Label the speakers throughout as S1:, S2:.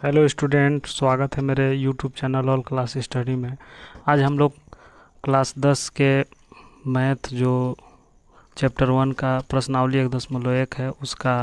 S1: Hello student, स्वागत है मेरे YouTube channel all class study में। आज हम लोग क्लास 10 के मैथ जो चैप्टर 1 का प्रश्नावली 1.1 है उसका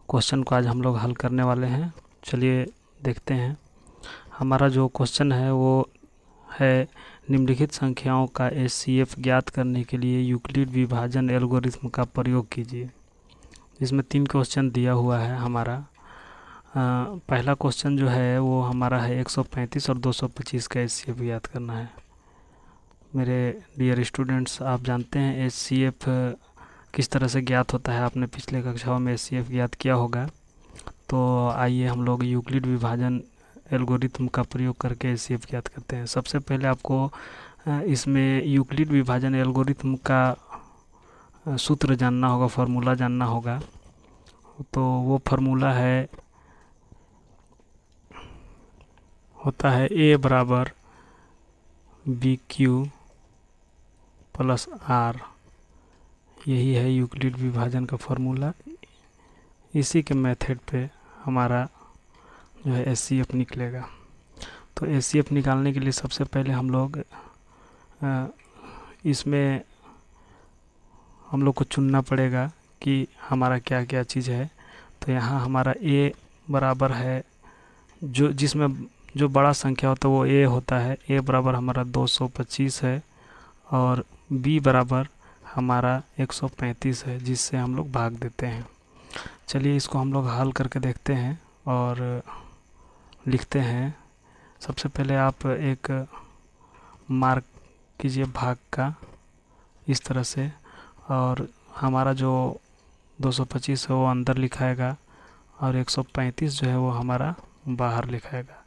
S1: क्वेश्चन को आज हम लोग हल करने वाले हैं। चलिए देखते हैं। हमारा जो क्वेश्चन है वो है निम्नलिखित संख्याओं का एचसीएफ ज्ञात करने के लिए यूक्लिड विभाजन एल्गोरिथम का प्रयोग कीजिए। इसमें 3 क्वेश्चन दिया हुआ है हमारा। पहला क्वेश्चन जो है वो हमारा है 135 और 225 का एचसीएफ याद करना है। मेरे डियर स्टूडेंट्स, आप जानते हैं एचसीएफ किस तरह से ज्ञात होता है। आपने पिछले कक्षाओं में एचसीएफ ज्ञात किया होगा। तो आइए हम लोग यूक्लिड विभाजन एल्गोरिथम का प्रयोग करके एचसीएफ ज्ञात करते हैं। सबसे पहले आपको इसमें यूक्लिड विभाजन एल्गोरिथम का सूत्र जानना होगा, फार्मूला जानना होगा। तो वो फार्मूला होता है ए बराबर बी क्यू प्लस आर। यही है यूक्लिड विभाजन का फार्मूला। इसी के मेथड पे हमारा जो है एचसीएफ निकलेगा। तो एचसीएफ निकालने के लिए सबसे पहले हम लोग इसमें हम लोग को चुनना पड़ेगा कि हमारा क्या क्या चीज़ है। तो यहाँ हमारा ए बराबर है जिसमें जो बड़ा संख्या होता है वो ए होता है। ए बराबर हमारा 225 है और बी बराबर हमारा 135 है, जिससे हम लोग भाग देते हैं। चलिए इसको हम लोग हल करके देखते हैं और लिखते हैं। सबसे पहले आप एक मार्क कीजिए भाग का इस तरह से, और हमारा जो 225 है वो अंदर लिखाएगा और 135 जो है वो हमारा बाहर लिखाएगा।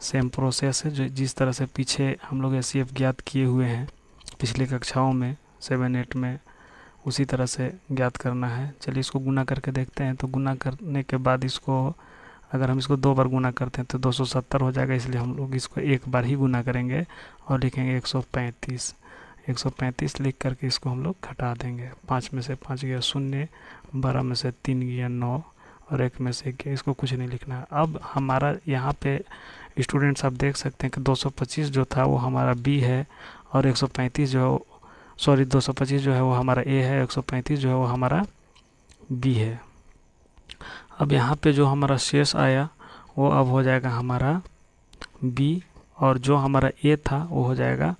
S1: सेम प्रोसेस है जो जिस तरह से पीछे हम लोग एचसीएफ ज्ञात किए हुए हैं पिछली कक्षाओं में 7-8 में, उसी तरह से ज्ञात करना है। चलिए इसको गुना करके देखते हैं। तो गुना करने के बाद इसको अगर हम इसको 2 बार गुना करते हैं तो 270 हो जाएगा, इसलिए हम लोग इसको एक बार ही गुना करेंगे और लिखेंगे 135। 135 लिख करके इसको हम लोग घटा देंगे। 5 में से 5 गया 0, 12 में से 3 गया 9 और 1 में से गया, इसको कुछ नहीं लिखना है। अब हमारा यहाँ पे स्टूडेंट्स आप देख सकते हैं कि 225 जो था वो हमारा बी है और 135 जो 225 जो है वो हमारा ए है, 135 जो है वो हमारा बी है। अब यहाँ पे जो हमारा शेष आया वो अब हो जाएगा हमारा बी, और जो हमारा ए था वो हो जाएगा,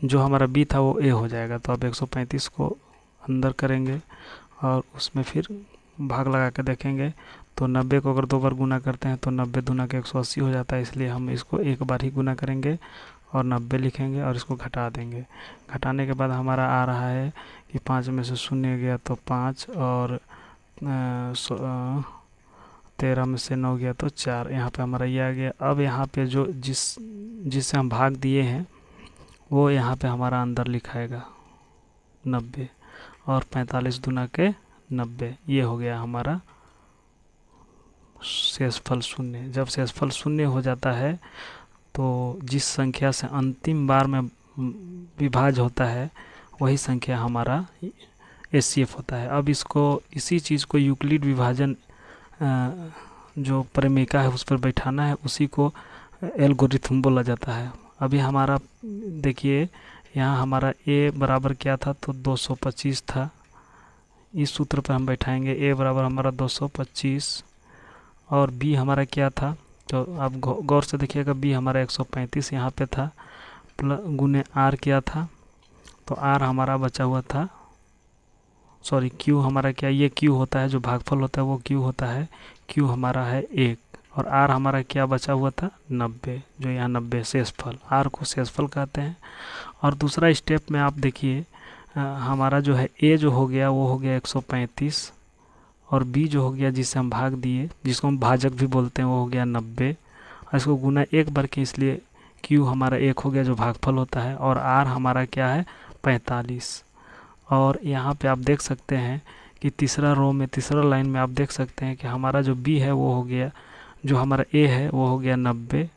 S1: जो हमारा बी था वो ए हो जाएगा। तो अब 135 को अंदर करेंगे और उसमें फिर भाग लगा के देखेंगे। तो 90 को अगर 2 बार गुना करते हैं तो 90 दूना के 180 हो जाता है, इसलिए हम इसको एक बार ही गुना करेंगे और 90 लिखेंगे और इसको घटा देंगे। घटाने के बाद हमारा आ रहा है कि 5 में से 0 गया तो 5 और 13 में से 9 गया तो 4। यहाँ पे हमारा ये आ गया। अब यहाँ पे जो जिससे हम भाग दिए हैं वो यहाँ पे हमारा अंदर लिखाएगा 90 और 45 दूना के 90। ये हो गया हमारा शेषफल 0। जब शेषफल 0 हो जाता है तो जिस संख्या से अंतिम बार में विभाज्य होता है वही संख्या हमारा एचसीएफ होता है। अब इसी चीज़ को यूक्लिड विभाजन जो परिमेयिका है उस पर बैठाना है, उसी को एल्गोरिथम बोला जाता है। अभी हमारा देखिए यहाँ हमारा ए बराबर क्या था, तो 225 था। इस सूत्र पर हम बैठाएंगे ए बराबर हमारा 225 और बी हमारा क्या था, तो आप गौर से देखिएगा बी हमारा 135 यहाँ पे था, प्लस गुने आर क्या था, तो आर हमारा बचा हुआ था, क्यू हमारा क्या, ये क्यू होता है जो भागफल होता है वो क्यू होता है, क्यू हमारा है 1 और आर हमारा क्या बचा हुआ था 90, जो यहाँ 90 शेषफल, आर को शेषफल कहते हैं। और दूसरा स्टेप में आप देखिए हमारा जो है ए जो हो गया वो हो गया 135 और बी जो हो गया जिससे हम भाग दिए, जिसको हम भाजक भी बोलते हैं, वो हो गया 90 और इसको गुना एक बार के, इसलिए क्यू हमारा 1 हो गया जो भागफल होता है, और आर हमारा क्या है 45। और यहाँ पे आप देख सकते हैं कि तीसरा रो में तीसरा लाइन में आप देख सकते हैं कि हमारा जो बी है वो हो गया, जो हमारा ए है वो हो गया 90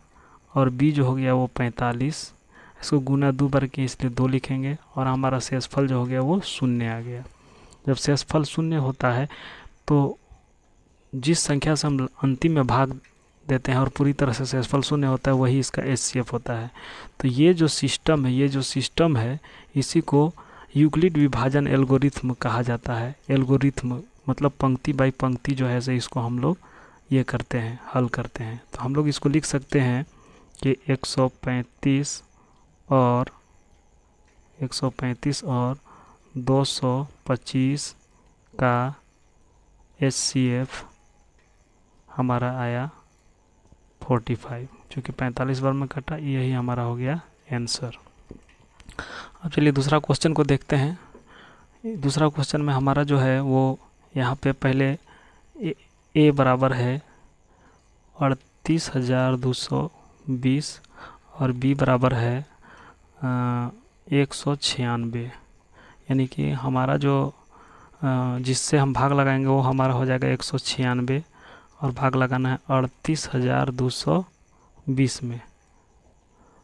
S1: और बी जो हो गया वो 45। इसको गुना 2 बार के, इसलिए 2 लिखेंगे और हमारा शेषफल जो हो गया वो 0 आ गया। जब शेषफल 0 होता है तो जिस संख्या से हम अंतिम में भाग देते हैं और पूरी तरह से शेषफल शून्य होता है, वही इसका HCF होता है। तो ये जो सिस्टम है इसी को यूक्लिड विभाजन एल्गोरिथम कहा जाता है। एल्गोरिथम मतलब पंक्ति बाई पंक्ति जो है इसको हम लोग ये करते हैं, हल करते हैं। तो हम लोग इसको लिख सकते हैं कि 135 और 225 का HCF हमारा आया 45, चूँकि 45 बार में कटा, यही हमारा हो गया आंसर। अब चलिए दूसरा क्वेश्चन को देखते हैं। दूसरा क्वेश्चन में हमारा जो है वो यहाँ पे पहले ए बराबर है 38,220 और बी बराबर है 196, यानी कि हमारा जो जिससे हम भाग लगाएंगे वो हमारा हो जाएगा 196 और भाग लगाना है 38,220 में,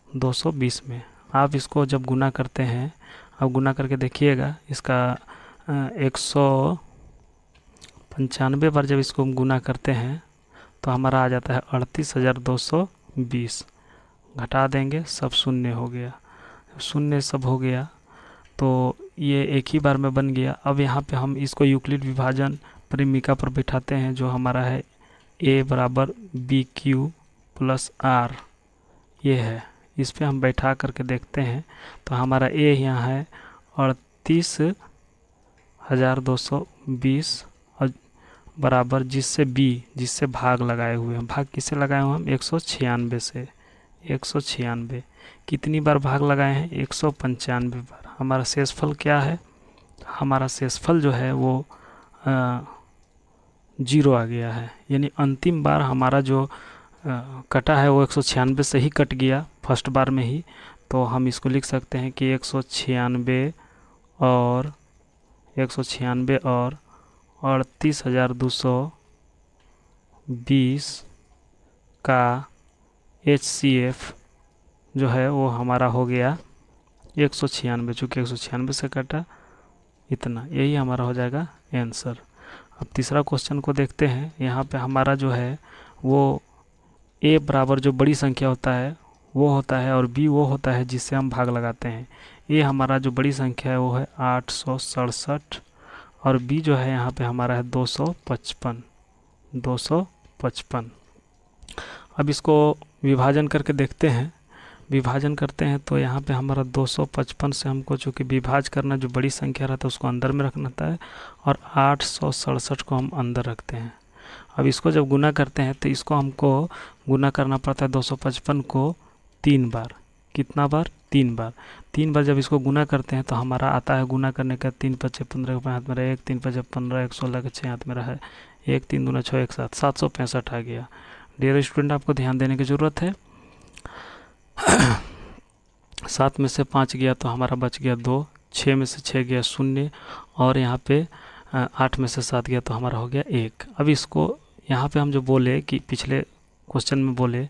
S1: 220 में। आप इसको जब गुना करते हैं, अब गुना करके देखिएगा, इसका 195 बार जब इसको हम गुना करते हैं तो हमारा आ जाता है 38,220। घटा देंगे, सब शून्य हो गया, शून्य सब हो गया, तो ये एक ही बार में बन गया। अब यहाँ पे हम इसको यूक्लिड विभाजन परिमिका पर बिठाते हैं, जो हमारा है a बराबर BQ प्लस R, ये है। इस पे हम बैठा करके देखते हैं तो हमारा a यहाँ है 38,220 और बराबर जिससे b, जिससे भाग लगाए हुए हैं। भाग किससे लगाए हुए हम? 196 से। 196 कितनी बार भाग लगाए हैं? 195 बार। हमारा शेषफल क्या है? हमारा शेषफल जो है वो 0 आ गया है, यानी अंतिम बार हमारा जो कटा है वो 196 से ही कट गया फर्स्ट बार में ही। तो हम इसको लिख सकते हैं कि 196 और 38,220 का HCF जो है वो हमारा हो गया 196, चूँकि 196 से कटा इतना, यही हमारा हो जाएगा आंसर। अब तीसरा क्वेश्चन को देखते हैं। यहाँ पे हमारा जो है वो a बराबर जो बड़ी संख्या होता है वो होता है और b वो होता है जिससे हम भाग लगाते हैं। a हमारा जो बड़ी संख्या है वो है 867 और b जो है यहाँ पे हमारा है 255। अब इसको विभाजन करके देखते हैं। विभाजन करते हैं तो यहाँ पे हमारा 255 से हमको चूँकि विभाज करना, जो बड़ी संख्या रहता है उसको अंदर में रखना होता है और 867 को हम अंदर रखते हैं। अब इसको जब गुना करते हैं तो इसको हमको गुना करना पड़ता है 255 को 3 बार। कितना बार? 3 बार। 3 बार जब इसको गुना करते हैं तो हमारा आता है गुना करने का 3 × 5 = 15 हाथ में रहा, 1 3 × 5 = 15, 1 16 का 6 हाथ में रहा है, 1 3 2 6 1 7, 765 आ गया। डियर स्टूडेंट, आपको ध्यान देने की ज़रूरत है। 7 में से 5 गया तो हमारा बच गया 2, 6 में से 6 गया 0 और यहाँ पे 8 में से 7 गया तो हमारा हो गया 1। अब इसको यहाँ पे हम जो बोले कि पिछले क्वेश्चन में बोले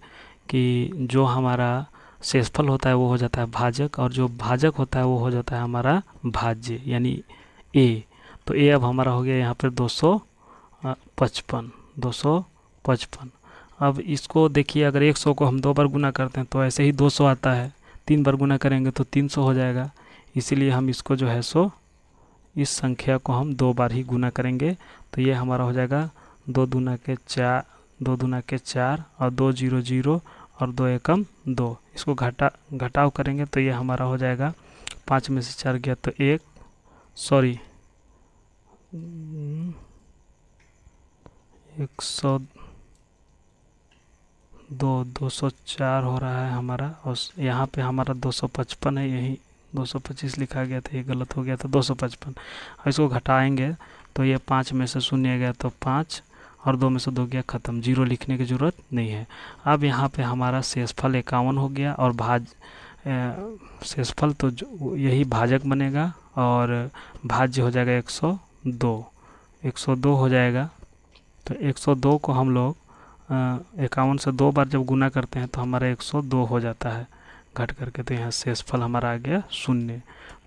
S1: कि जो हमारा शेषफल होता है वो हो जाता है भाजक और जो भाजक होता है वो हो जाता है हमारा भाज्य, यानी a। तो a अब हमारा हो गया यहाँ पर 255। अब इसको देखिए, अगर 100 को हम 2 बार गुना करते हैं तो ऐसे ही 200 आता है, 3 बार गुना करेंगे तो 300 हो जाएगा। इसीलिए हम इसको जो है इस संख्या को हम 2 बार ही गुना करेंगे। तो ये हमारा हो जाएगा 2 दूना के 4 और 2 0 0 और 2 एकम 2। इसको घटाव करेंगे तो ये हमारा हो जाएगा 5 में से 4 गया तो 1, सॉरी 204 हो रहा है हमारा, और यहाँ पे हमारा 255 है, यही 225 लिखा गया था, ये गलत हो गया था 255। और इसको घटाएंगे तो ये 5 में से 0 गया तो 5 और 2 में से 2 गया, ख़त्म, 0 लिखने की ज़रूरत नहीं है। अब यहाँ पे हमारा शेषफल 51 हो गया और शेषफल तो यही भाजक बनेगा और भाज्य हो जाएगा 102 हो जाएगा। तो 102 को हम लोग 51 से 2 बार जब गुना करते हैं तो हमारा 102 हो जाता है घट करके, तो यहाँ शेषफल हमारा आ गया 0।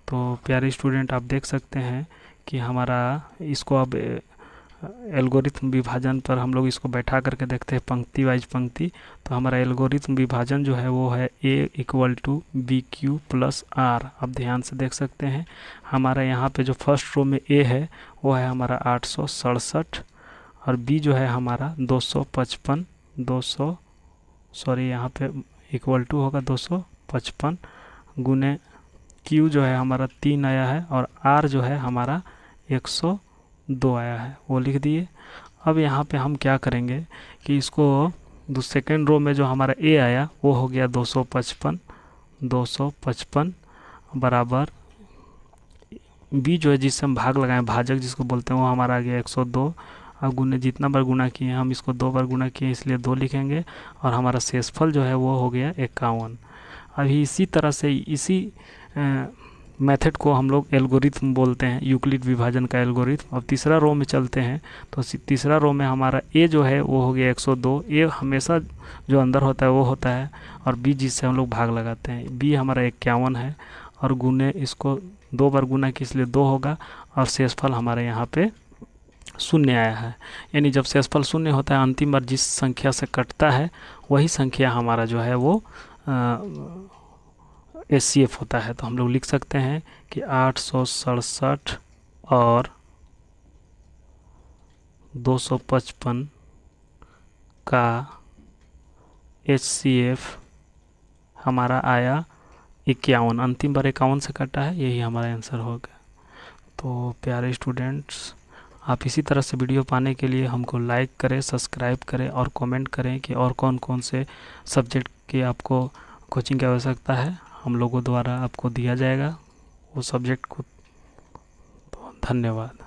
S1: तो प्यारे स्टूडेंट, आप देख सकते हैं कि हमारा इसको अब एल्गोरिथम विभाजन पर हम लोग इसको बैठा करके देखते हैं पंक्ति वाइज पंक्ति। तो हमारा एल्गोरिथम विभाजन जो है वो है a = BQ + R। अब ध्यान से देख सकते हैं हमारा यहाँ पे जो फर्स्ट रो में a है वो है हमारा 867 और b जो है हमारा 255 यहाँ पे = होगा 255 गुने q जो है हमारा 3 आया है और r जो है हमारा 102 आया है, वो लिख दिए। अब यहाँ पे हम क्या करेंगे कि इसको सेकेंड रो में जो हमारा a आया वो हो गया 255 बराबर b जो है जिससे हम भाग लगाएं, भाजक जिसको बोलते हैं, वो हमारा आ गया 102। अब गुने जितना बार गुना किए हम इसको 2 बार गुना किए इसलिए 2 लिखेंगे और हमारा शेषफल जो है वो हो गया 51। अभी इसी तरह से इसी मेथड को हम लोग एल्गोरिथम बोलते हैं, यूक्लिड विभाजन का एल्गोरिथम। अब तीसरा रो में चलते हैं तो तीसरा रो में हमारा a जो है वो हो गया 102। a हमेशा जो अंदर होता है वो होता है और b जिससे हम लोग भाग लगाते हैं, b हमारा 51 है और गुने इसको 2 बार गुना की इसलिए 2 होगा और शेषफल हमारे यहाँ पे 0 आया है। यानी जब शेषफल 0 होता है अंतिम बार जिस संख्या से कटता है वही संख्या हमारा जो है वो HCF होता है। तो हम लोग लिख सकते हैं कि 867 और 255 का HCF हमारा आया 51। अंतिम बार 51 से कटा है, यही हमारा आंसर होगा। तो प्यारे स्टूडेंट्स, आप इसी तरह से वीडियो पाने के लिए हमको लाइक करें, सब्सक्राइब करें और कमेंट करें कि और कौन कौन से सब्जेक्ट की आपको कोचिंग की आवश्यकता है, हम लोगों द्वारा आपको दिया जाएगा वो सब्जेक्ट को। तो धन्यवाद।